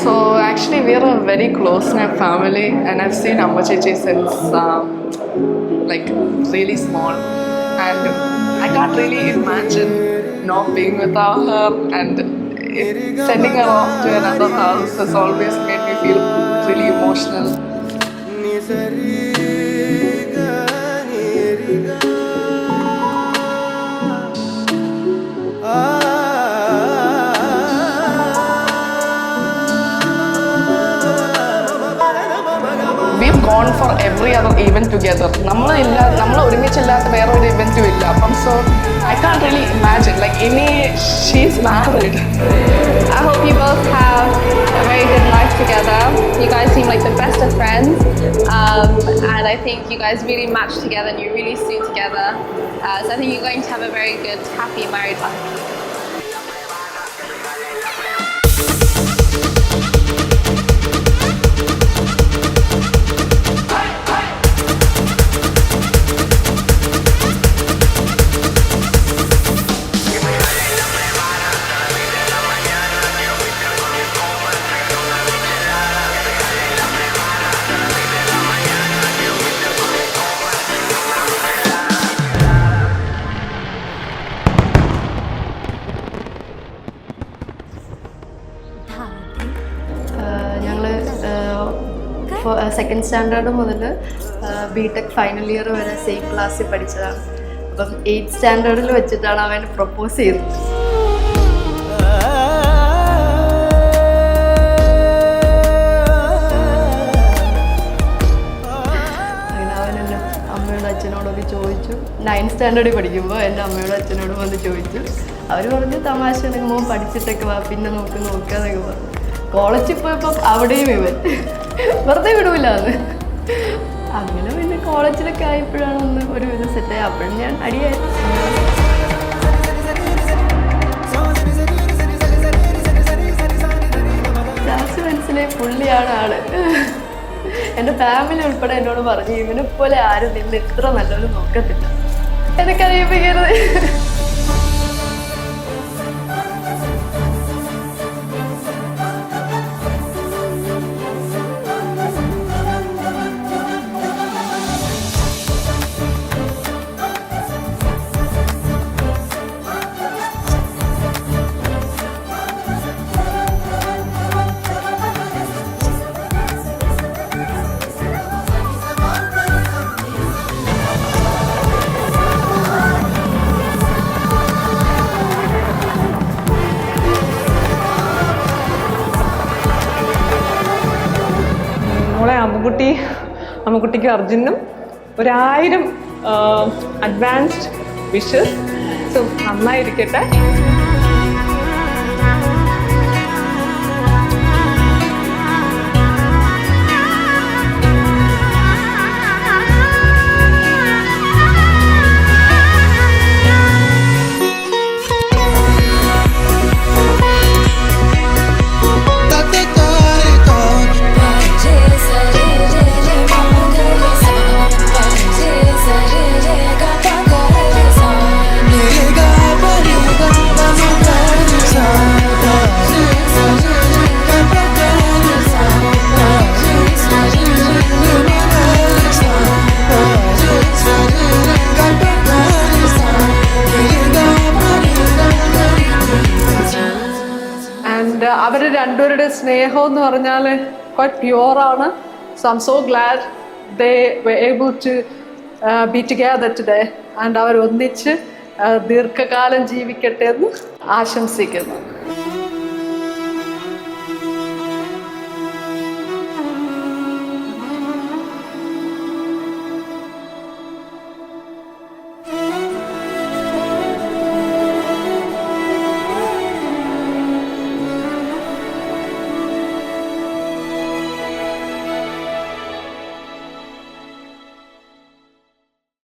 So actually we are a very close-knit family and I've seen Amma Chechi since like really small, and I can't really imagine not being without her, and sending her off to another house has always made me feel really emotional. We've gone for every other event together. നമ്മൾ ഒരുമിച്ചില്ലാത്ത വേറെ ഒരു ഇവന്റും ഇല്ല. അപ്പം so I can't really imagine like she's married. I hope you both have a very good life together. You guys seem like the best of friends, and I think you guys really match together and you really suit together. So I think you're going to have a very good, happy married life. Second standard മുതൽ BTech final year വരെ same ക്ലാസ്സിൽ പഠിച്ചതാണ്. അപ്പം 8th സ്റ്റാൻഡേർഡിൽ വെച്ചിട്ടാണ് അവൻ propose ചെയ്തത്. അങ്ങനെ അവൻ എൻ്റെ അമ്മയോടും അച്ഛനോടൊക്കെ ചോദിച്ചു. 9th സ്റ്റാൻഡേർഡിൽ പഠിക്കുമ്പോൾ എൻ്റെ അമ്മയോടും അച്ഛനോടും വന്ന് ചോദിച്ചു. അവർ പറഞ്ഞു തമാശ മോൻ പഠിച്ചിട്ടൊക്കെ വാ, പിന്നെ നോക്കാന്നൊക്കെ പറഞ്ഞു. കോളേജിൽ പോയപ്പോൾ അവിടെയും ഇവൻ വെറുതെ വിടൂല അത്. അങ്ങനെ പിന്നെ കോളേജിലൊക്കെ ആയപ്പോഴാണ് ഒന്ന് ഒരു ഇത് സെറ്റായി. അപ്പോഴും ഞാൻ അടിയായി. ലാസ്റ്റ് മനസ്സിലെ പുള്ളിയാണ് ആള്. എൻ്റെ ഫാമിലി ഉൾപ്പെടെ എന്നോട് പറഞ്ഞു ഇവനെ പോലെ ആരും നിന്ന് ഇത്ര നല്ലപോലെ നോക്കത്തില്ല. എന്നെ അറിയിപ്പിക്കരുത്. അമ്മുക്കുട്ടിക്കും അർജുനും 1000 അഡ്വാൻസ്ഡ് വിഷസ്. സോ നന്നായിരിക്കട്ടെ. അവർ രണ്ടുപേരുടെ സ്നേഹം എന്ന് പറഞ്ഞാൽ quite pure ആണ്. So I'm so glad they were able to be together today, and അവർ ഒന്നിച്ച് ദീർഘകാലം ജീവിക്കട്ടെ എന്ന് ആശംസിക്കുന്നു.